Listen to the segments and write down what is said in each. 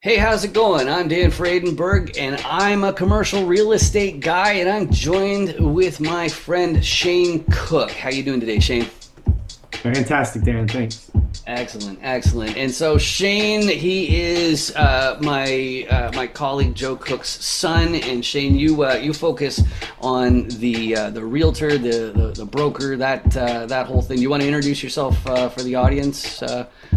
Hey, how's it going? I'm Dan Fradenburgh, and I'm a commercial real estate guy, and I'm joined with my friend Shane Cook. How you doing today, Shane? Fantastic, Dan. Thanks. Excellent, excellent. And so Shane, he is my colleague Joe Cook's son. And Shane, you focus on the realtor, the broker, that whole thing. You want to introduce yourself for the audience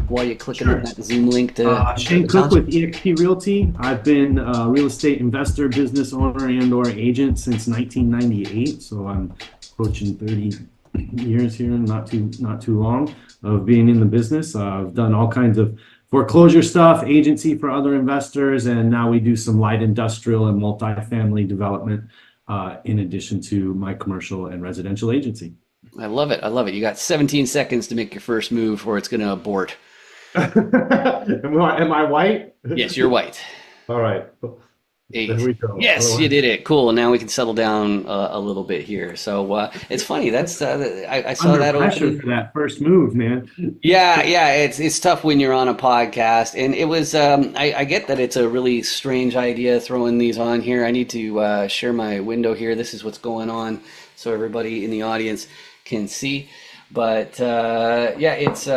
while you're clicking on Sure. that Zoom link to Shane the Cook concept? with EXP Realty. I've been a real estate investor, business owner, and/or agent since 1998. So I'm approaching 30 years here, not too long of being in the business. I've done all kinds of foreclosure stuff, agency for other investors, and now we do some light industrial and multifamily development in addition to my commercial and residential agency. I love it. I love it. You got 17 seconds to make your first move, or it's going to abort. Am I white? Yes, you're white. All right. There 8. we go. Yes, you Otherwise, did it. Cool. Now we can settle down a little bit here. So it's funny. That's I saw under that pressure opening. for that first move, man. Yeah, yeah. It's tough when you're on a podcast, and it was. I get that it's a really strange idea throwing these on here. I need to share my window here. This is what's going on, so everybody in the audience can see. But yeah, it's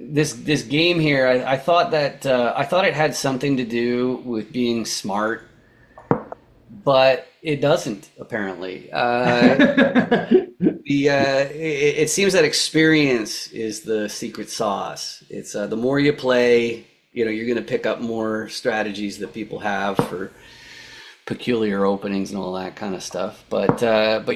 this game here. I thought that I thought it had something to do with being smart, but it doesn't apparently. It seems that experience is the secret sauce. It's the more you play, you're going to pick up more strategies that people have for peculiar openings and all that kind of stuff. But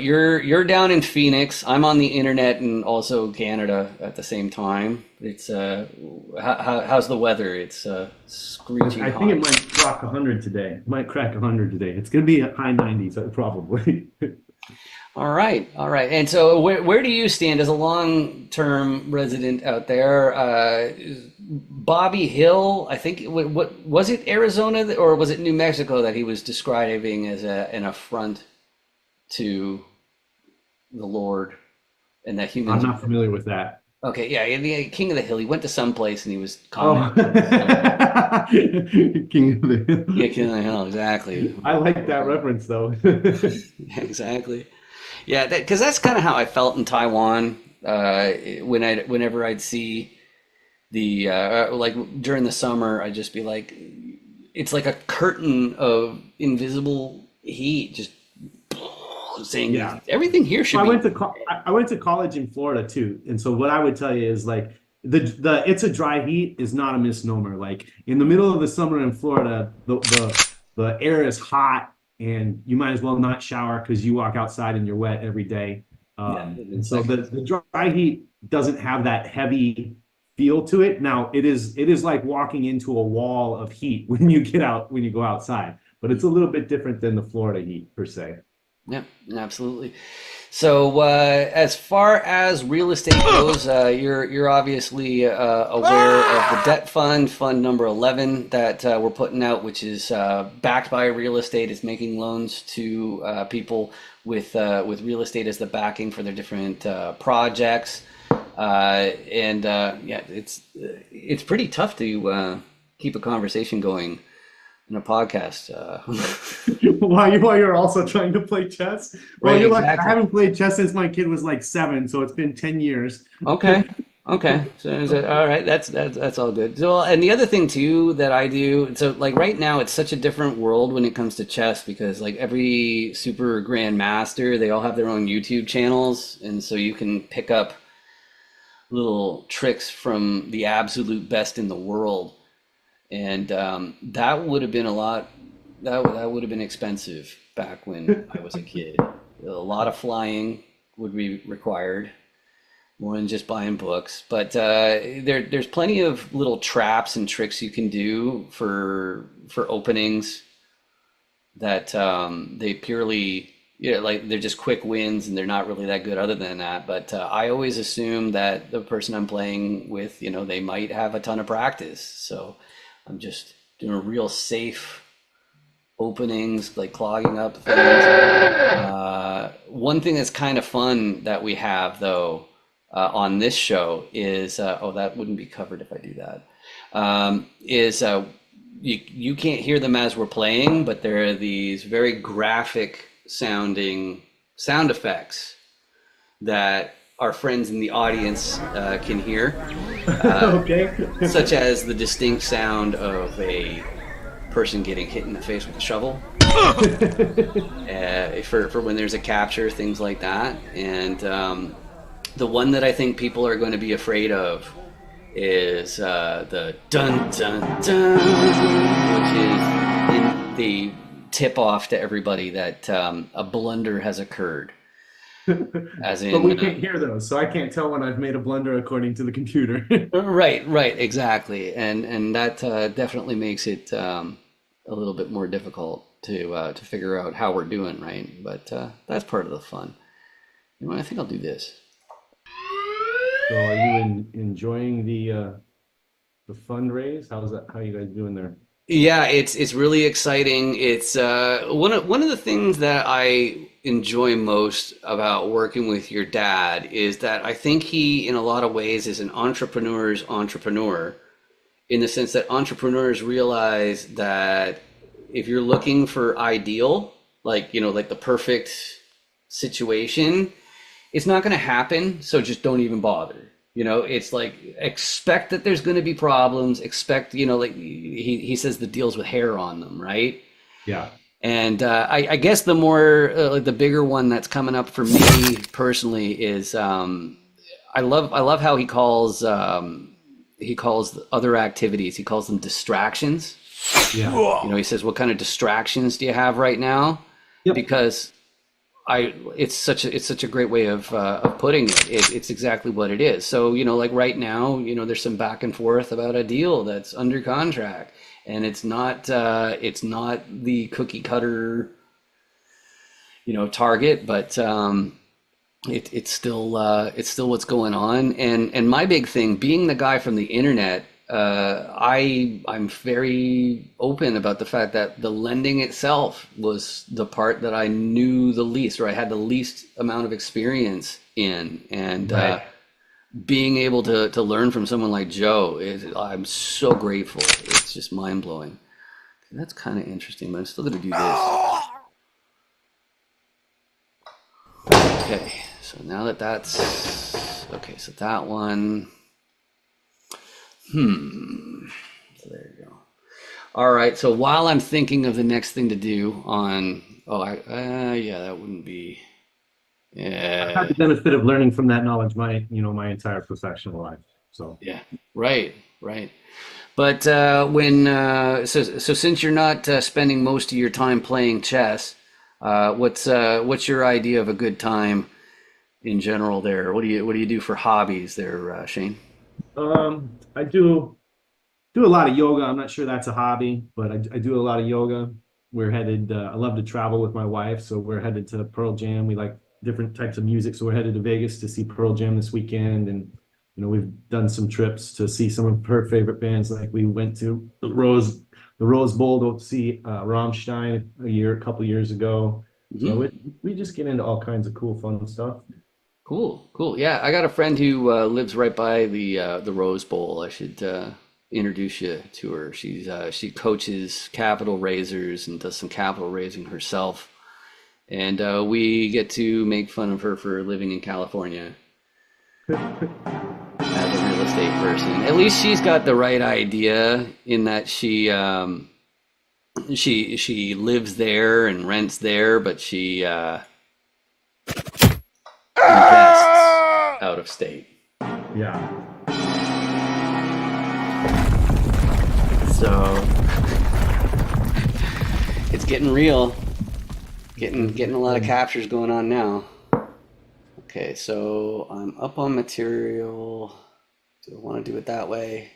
you're down in Phoenix. I'm on the internet and also Canada at the same time. It's how's the weather? It's screeching I think it hot. might crack 100 today. It might crack 100 today. It's going to be high 90s, probably. All right, all right. And so, where do you stand as a long-term resident out there? Bobby Hill, I think. What was it, Arizona or was it New Mexico that he was describing as an affront to the Lord and that I'm humans? not familiar with that. Okay, yeah, the King of the Hill. He went to some place and he was Oh, commenting on some. King of Yeah, the King of the Hill, exactly. I like that reference, though. Exactly. Yeah, because that's kind of how I felt in Taiwan. Whenever I'd see the like during the summer, I'd just be like, it's like a curtain of invisible heat, just saying Yeah. everything here So should I be. went to I went to college in Florida too, and so what I would tell you is like the it's a dry heat is not a misnomer. Like in the middle of the summer in Florida, the air is hot, and you might as well not shower because you walk outside and you're wet every day. Yeah, And in so the seconds. the dry heat doesn't have that heavy feel to it. Now it is like walking into a wall of heat when you go outside, but it's a little bit different than the Florida heat per se. Yeah, absolutely. So, as far as real estate goes, you're obviously aware of the debt fund, fund number 11 that we're putting out, which is backed by real estate. It's making loans to people with real estate as the backing for their different projects. And yeah, it's pretty tough to keep a conversation going in a podcast. While you're also trying to play chess. Well, Right, you're like, I exactly. haven't played chess since my kid was like 7, so it's been 10 years. Okay. Okay. So all right. That's all good. So, and the other thing too that I do, so like right now it's such a different world when it comes to chess because like every super grandmaster, they all have their own YouTube channels, and so you can pick up little tricks from the absolute best in the world, and that would have been a lot. That would have been expensive back when I was a kid. A lot of flying would be required more than just buying books. But there's plenty of little traps and tricks you can do for openings that they purely, like they're just quick wins and they're not really that good other than that. But I always assume that the person I'm playing with, they might have a ton of practice. So I'm just doing a real safe openings, like clogging up things. One thing that's kind of fun that we have though on this show is oh, that wouldn't be covered if I do that. Is you can't hear them as we're playing, but there are these very graphic sounding sound effects that our friends in the audience can hear, Okay. such as the distinct sound of a person getting hit in the face with a shovel, for when there's a capture, things like that. And the one that I think people are going to be afraid of is the dun dun dun, which is in the tip off to everybody that a blunder has occurred. As But we in, can't hear those, so I can't tell when I've made a blunder according to the computer. right, exactly, and that definitely makes it a little bit more difficult to figure out how we're doing, right? But that's part of the fun. You know, I think I'll do this. So are you enjoying the fundraise? How's that? How are you guys doing there? Yeah, it's really exciting. It's one of the things that I enjoy most about working with your dad is that I think he, in a lot of ways, is an entrepreneur's entrepreneur, in the sense that entrepreneurs realize that if you're looking for ideal, like, you know, like the perfect situation, it's not going to happen. So just don't even bother. You know, it's like expect that there's going to be problems. Expect, you know, like he says, the deals with hair on them, right? Yeah. And I guess the more like the bigger one that's coming up for me personally is I love how he calls the other activities, he calls them distractions. Yeah. You know, he says, what kind of distractions do you have right now? Yep. Because it's such a great way of putting it. It's exactly what it is. So, you know, like right now, you know, there's some back and forth about a deal that's under contract, and it's not the cookie cutter, you know, target, but it's still what's going on. And my big thing, being the guy from the internet, I'm very open about the fact that the lending itself was the part that I knew the least, or I had the least amount of experience in. And Right. being able to learn from someone like Joe I'm so grateful. It's just mind blowing. That's kind of interesting, but I'm still going to do this. Okay, so now that's okay. So that one. So there you go. All right. So while I'm thinking of the next thing to do on, yeah, that wouldn't be. I've had Yeah. the benefit of learning from that knowledge my entire professional life. So Yeah. Right. But so since you're not spending most of your time playing chess, what's your idea of a good time in general there? What do you do for hobbies there, Shane? I do a lot of yoga. I'm not sure that's a hobby, but I do a lot of yoga. We're headed. I love to travel with my wife, so we're headed to Pearl Jam. We like different types of music, so we're headed to Vegas to see Pearl Jam this weekend. And you know, we've done some trips to see some of her favorite bands. Like we went to the Rose Bowl to see Rammstein a couple years ago. So Hmm. we just get into all kinds of cool, fun stuff. Cool. Yeah, I got a friend who lives right by the Rose Bowl. I should introduce you to her. She coaches capital raisers and does some capital raising herself. And we get to make fun of her for living in California as a real estate person. At least she's got the right idea in that she lives there and rents there, but she invests out of state. Yeah. So it's getting real. Getting a lot of captures going on now. Okay, so I'm up on material. Do I want to do it that way?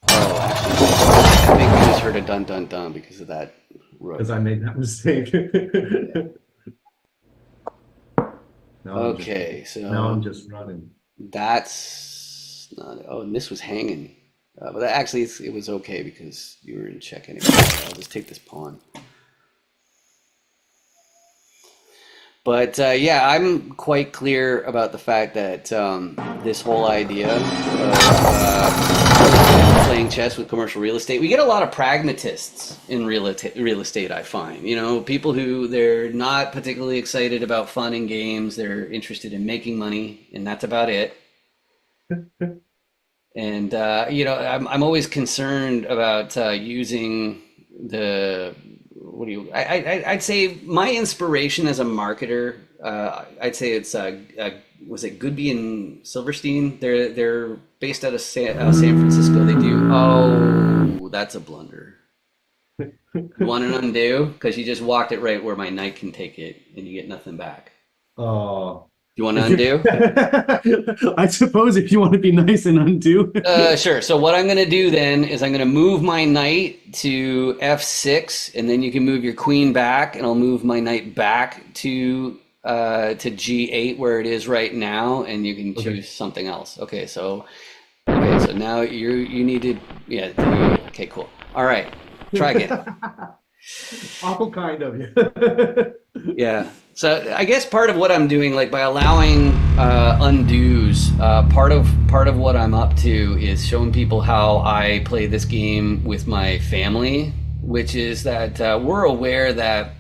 Oh, actually, I think we just heard a dun dun dun because of that rook. Because I made that mistake. Okay, Now I'm so just running. that's not. Oh, and this was hanging. But actually, it was okay because you were in check anyway. So I'll just take this pawn. But yeah, I'm quite clear about the fact that this whole idea of playing chess with commercial real estate, we get a lot of pragmatists in real estate, I find. People who they're not particularly excited about fun and games. They're interested in making money, and that's about it. And I'm always concerned about using the what do you I'd say my inspiration as a marketer. I'd say it's was it Goodby and Silverstein? They're based out of San Francisco. They do. Oh, that's a blunder. You want an undo? Because you just walked it right where my knight can take it, and you get nothing back. Oh. You want to undo? I suppose if you want to be nice and undo. Sure. So what I'm going to do then is I'm going to move my knight to f6, and then you can move your queen back, and I'll move my knight back to g8 where it is right now, and you can choose something else. Okay. So now you need to okay, cool. All right. Try again. Awful kind of you. Yeah. So I guess part of what I'm doing, like by allowing undos, part of what I'm up to is showing people how I play this game with my family, which is that we're aware that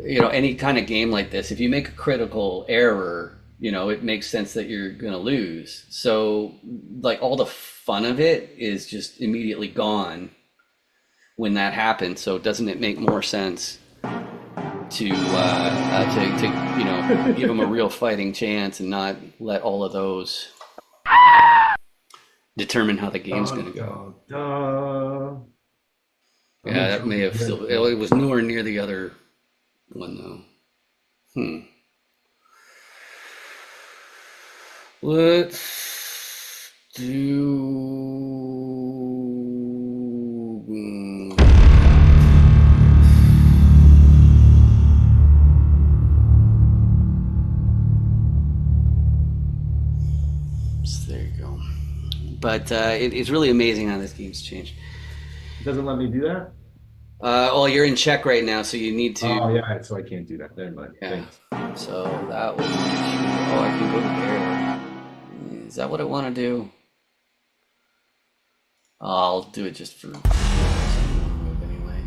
any kind of game like this, if you make a critical error, it makes sense that you're gonna lose. So like all the fun of it is just immediately gone when that happens. So doesn't it make more sense to give them a real fighting chance and not let all of those determine how the game's going to go? Yeah, that may have still, it was nowhere near the other one though. Let's do there you go. But it's really amazing how this game's changed. It doesn't let me do that? Well, you're in check right now, so you need to. Oh, yeah, so I can't do that. Never mind. Yeah. Thanks. So that was. Oh, I can go to there. Is that what I want to do? I'll do it just for anyway.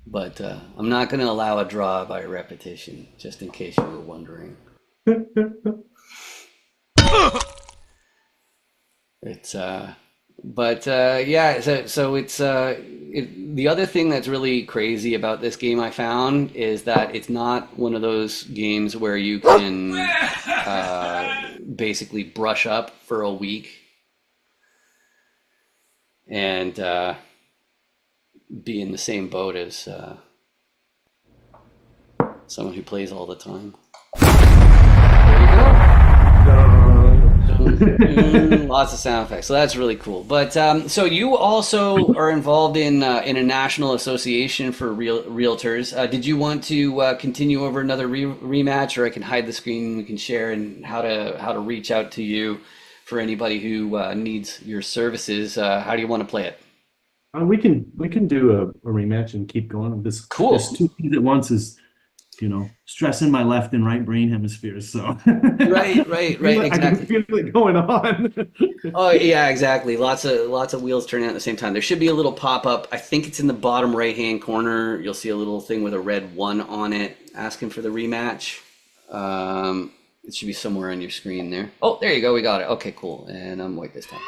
But I'm not going to allow a draw by repetition, just in case you were wondering. It's yeah, so it's the other thing that's really crazy about this game I found is that it's not one of those games where you can basically brush up for a week and be in the same boat as someone who plays all the time. Lots of sound effects, so that's really cool. But so you also are involved in a national association for realtors. Did you want to continue over another rematch, or I can hide the screen and we can share and how to reach out to you for anybody who needs your services? How do you want to play it? We can do a rematch and keep going. This cool. This two things at once is stressing my left and right brain hemispheres. So right, exactly. I can feel it going on. Oh yeah, exactly. Lots of wheels turning at the same time. There should be a little pop-up. I think it's in the bottom right-hand corner. You'll see a little thing with a red 1 on it, asking for the rematch. It should be somewhere on your screen there. Oh, there you go. We got it. Okay, cool. And I'm white this time.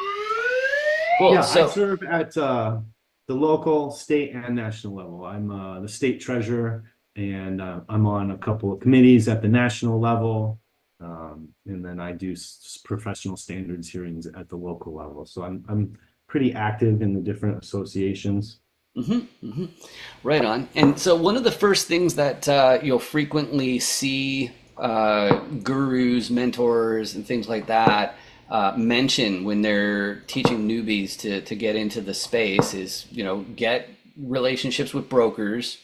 Cool. Yeah, so, I serve at the local, state, and national level. I'm the state treasurer. And I'm on a couple of committees at the national level, and then I do professional standards hearings at the local level. So I'm pretty active in the different associations. Right on. And so one of the first things that you'll frequently see gurus, mentors, and things like that mention when they're teaching newbies to get into the space is get relationships with brokers.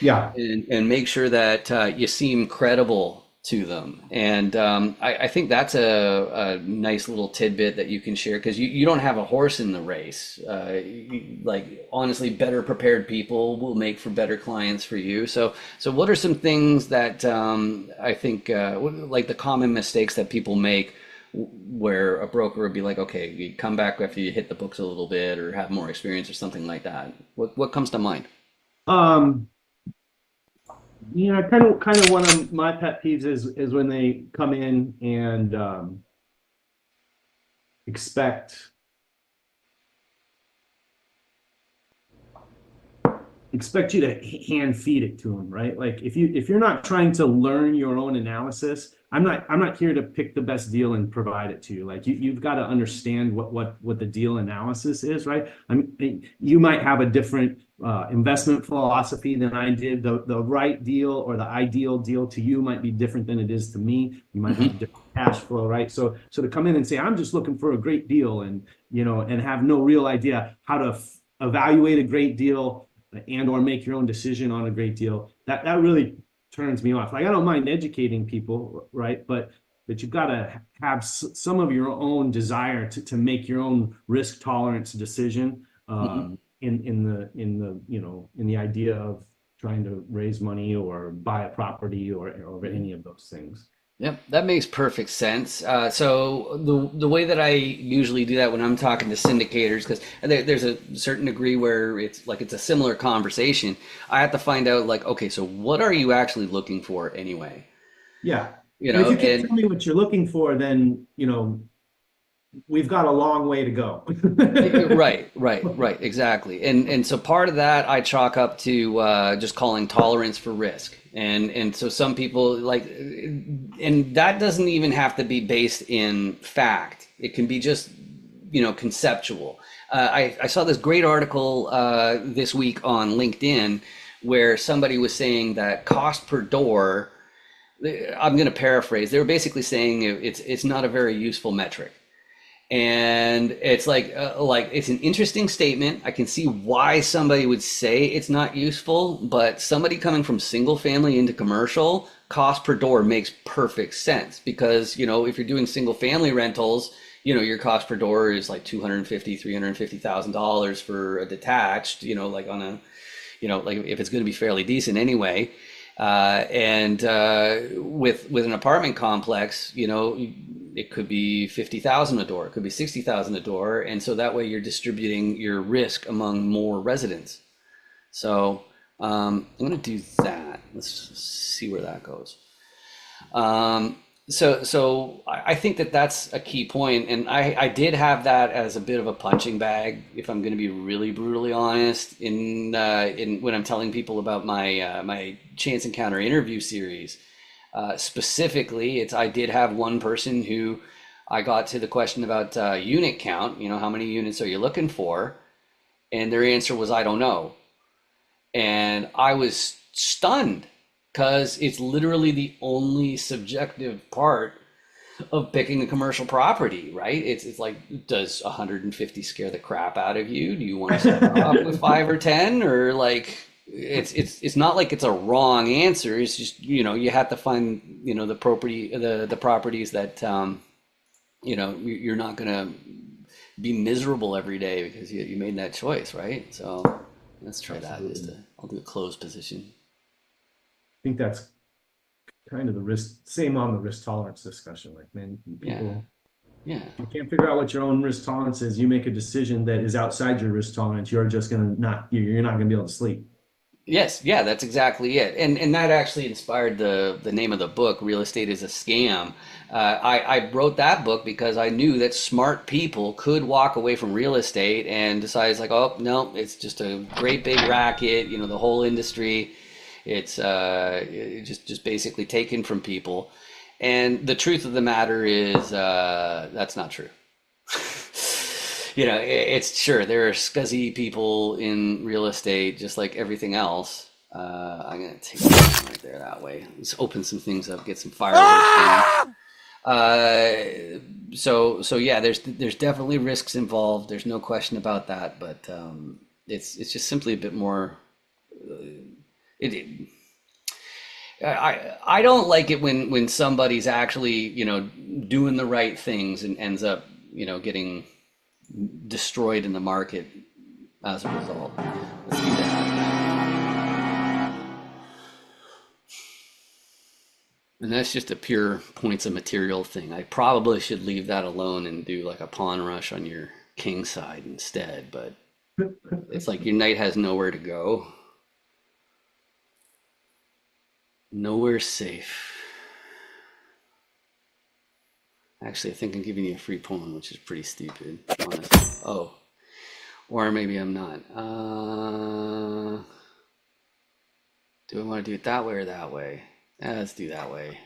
Yeah, and make sure that you seem credible to them. And I think that's a nice little tidbit that you can share because you don't have a horse in the race. Honestly, better prepared people will make for better clients for you. So what are some things that I think like the common mistakes that people make where a broker would be like, okay, you come back after you hit the books a little bit or have more experience or something like that? What comes to mind? Um, kind of one of my pet peeves is when they come in and expect expect you to hand feed it to them, right? Like if you're not trying to learn your own analysis, I'm not here to pick the best deal and provide it to you. Like you've got to understand what the deal analysis is, right? I mean, you might have a different investment philosophy than I did. The right deal or the ideal deal to you might be different than it is to me. You might have different cash flow, right? So to come in and say I'm just looking for a great deal and and have no real idea how to evaluate a great deal and or make your own decision on a great deal, that really turns me off. Like I don't mind educating people, right? But you've got to have some of your own desire to make your own risk tolerance decision Hmm. in the idea of trying to raise money or buy a property or any of those things. Yep, that makes perfect sense. So the way that I usually do that when I'm talking to syndicators, because there's a certain degree where it's a similar conversation, I have to find out like, okay, so what are you actually looking for anyway? Yeah. You And if know, you can't tell and me what you're looking for, then we've got a long way to go. right, exactly. And so part of that I chalk up to just calling tolerance for risk. And so some people like, and that doesn't even have to be based in fact. It can be just, conceptual. I saw this great article this week on LinkedIn where somebody was saying that cost per door, I'm going to paraphrase, they were basically saying it's not a very useful metric. And it's like it's an interesting statement. I can see why somebody would say it's not useful, but somebody coming from single family into commercial, cost per door makes perfect sense because, if you're doing single family rentals, your cost per door is like 250, $350,000 for a detached, like on a, like if it's going to be fairly decent anyway. And with an apartment complex, it could be 50,000 a door, it could be 60,000 a door, and so that way you're distributing your risk among more residents. So I'm going to do that. Let's see where that goes. Um, so I think that that's a key point, and I did have that as a bit of a punching bag, if I'm going to be really brutally honest, in when I'm telling people about my chance encounter interview series. Specifically, I did have one person who I got to the question about unit count. How many units are you looking for? And their answer was, I don't know. And I was stunned because it's literally the only subjective part of picking a commercial property, right? It's like, does 150 scare the crap out of you? Do you want to start off with 5 or 10, or like it's not like it's a wrong answer. It's just you have to find the properties that you're not gonna be miserable every day because you made that choice, right? So let's try that. Absolutely. I'll do a closed position. I think that's kind of the risk, same on the risk tolerance discussion. Like, man, Yeah, people, yeah. you can't figure out what your own risk tolerance is. You make a decision that is outside your risk tolerance. You're just gonna not, you're not gonna be able to sleep. Yes, yeah, that's exactly it. And that actually inspired the name of the book, Real Estate is a Scam. I wrote that book because I knew that smart people could walk away from real estate and decide it's like, oh, no, it's just a great big racket, the whole industry. It's just basically taken from people. And the truth of the matter is that's not true. It's sure there are scuzzy people in real estate, just like everything else. I'm gonna take that right there that way. Let's open some things up, get some fireworks going. So yeah, there's definitely risks involved. There's no question about that, but it's just simply a bit more. It I don't like it when somebody's actually doing the right things and ends up getting destroyed in the market as a result. Let's do that. And that's just a pure points of material thing. I probably should leave that alone and do like a pawn rush on your king side instead, but it's like your knight has nowhere to go. Nowhere safe. Actually, I think I'm giving you a free pawn, which is pretty stupid, honestly. Oh, or maybe I'm not. Do I want to do it that way or that way? Let's do that way.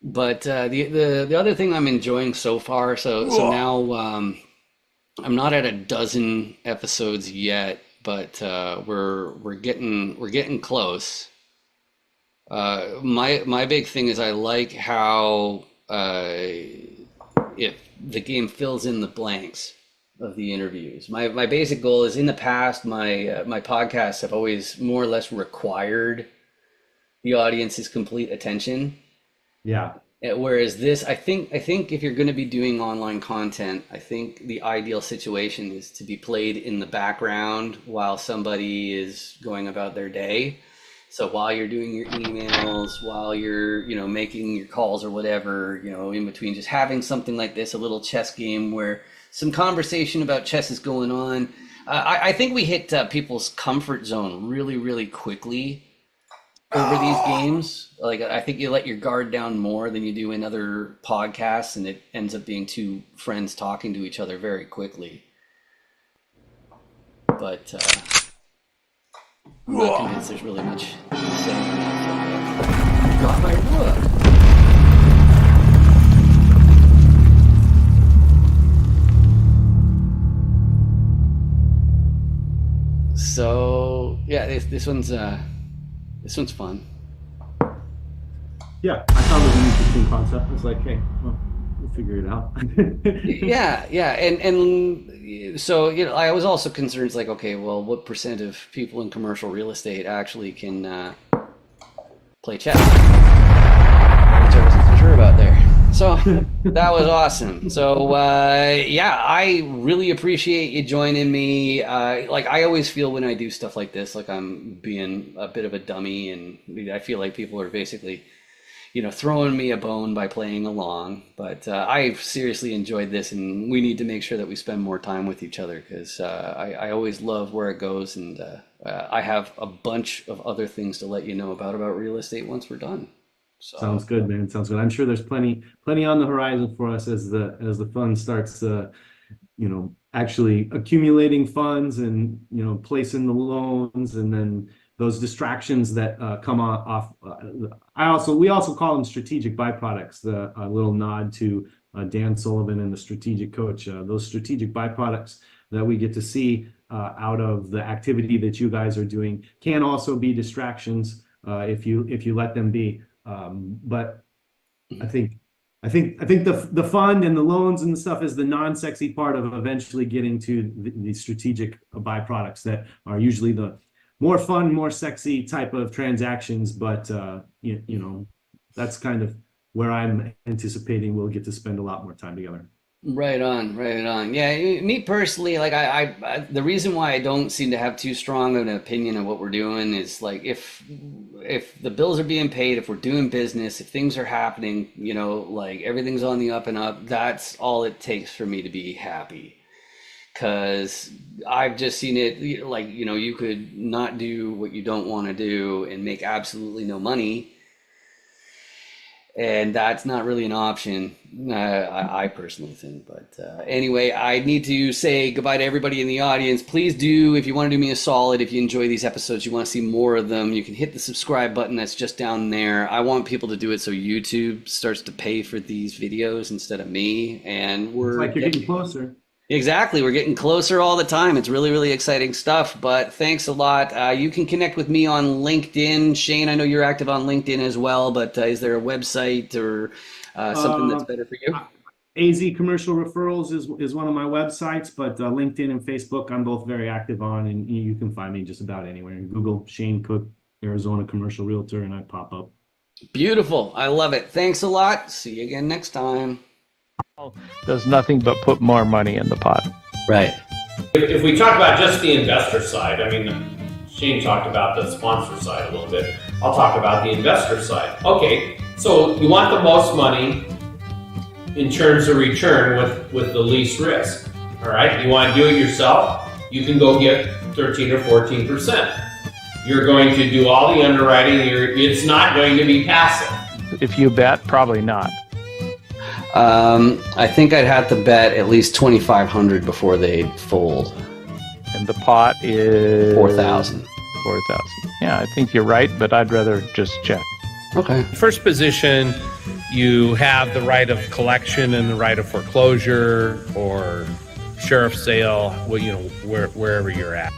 But the other thing I'm enjoying so far, so now I'm not at a dozen episodes yet, but we're getting close. My big thing is I like how if the game fills in the blanks of the interviews. My basic goal is, in the past, my podcasts have always more or less required the audience's complete attention. Yeah. Whereas this, I think if you're going to be doing online content, I think the ideal situation is to be played in the background while somebody is going about their day. So while you're doing your emails, while you're, making your calls or whatever, in between, just having something like this, a little chess game where some conversation about chess is going on. I think we hit people's comfort zone really, really quickly over these games. Like, I think you let your guard down more than you do in other podcasts, and it ends up being two friends talking to each other very quickly. But I'm not convinced there's really much to say on that. Got my rook. So yeah, this one's fun. Yeah, I thought it was an interesting concept. It's like, hey, well, we'll figure it out. Yeah, and so I was also concerned. It's like, okay, well, what percent of people in commercial real estate actually can play chess? Which I wasn't so sure about there. So that was awesome. So yeah, I really appreciate you joining me. Like, I always feel when I do stuff like this, like I'm being a bit of a dummy, and I feel like people are basically, throwing me a bone by playing along. But I've seriously enjoyed this, and we need to make sure that we spend more time with each other, because I always love where it goes, and I have a bunch of other things to let you know about real estate once we're done. So, Sounds good, man. Sounds good. I'm sure there's plenty on the horizon for us as the fund starts actually accumulating funds and, placing the loans, and then those distractions that come off. We also call them strategic byproducts. A little nod to Dan Sullivan and the strategic coach. Those strategic byproducts that we get to see out of the activity that you guys are doing can also be distractions if you let them be. But I think the fund and the loans and the stuff is the non-sexy part of eventually getting to the strategic byproducts that are usually the more fun, more sexy type of transactions. But that's kind of where I'm anticipating we'll get to spend a lot more time together. Right on, right on. Yeah, me personally, like I the reason why I don't seem to have too strong of an opinion of what we're doing is, like, if the bills are being paid, if we're doing business, if things are happening, like everything's on the up and up, that's all it takes for me to be happy. Because I've just seen it, like, you could not do what you don't want to do and make absolutely no money. And that's not really an option, I personally think. But anyway, I need to say goodbye to everybody in the audience. Please do, if you want to do me a solid, if you enjoy these episodes, you want to see more of them, you can hit the subscribe button that's just down there. I want people to do it so YouTube starts to pay for these videos instead of me. And It's like you're getting closer. Exactly. We're getting closer all the time. It's really, really exciting stuff. But thanks a lot. You can connect with me on LinkedIn. Shane, I know you're active on LinkedIn as well, but is there a website or something that's better for you? AZ Commercial Referrals is one of my websites, but LinkedIn and Facebook I'm both very active on, and you can find me just about anywhere. Google Shane Cook, Arizona Commercial Realtor, and I pop up. Beautiful. I love it. Thanks a lot. See you again next time. Does nothing but put more money in the pot. Right. If we talk about just the investor side, I mean, Shane talked about the sponsor side a little bit. I'll talk about the investor side. Okay, so you want the most money in terms of return with the least risk. All right, you want to do it yourself, you can go get 13 or 14%. You're going to do all the underwriting, it's not going to be passive. If you bet, probably not. I think I'd have to bet at least 2,500 before they fold. And the pot is 4,000. 4,000. Yeah, I think you're right, but I'd rather just check. Okay. First position, you have the right of collection and the right of foreclosure or sheriff's sale, well, wherever you're at.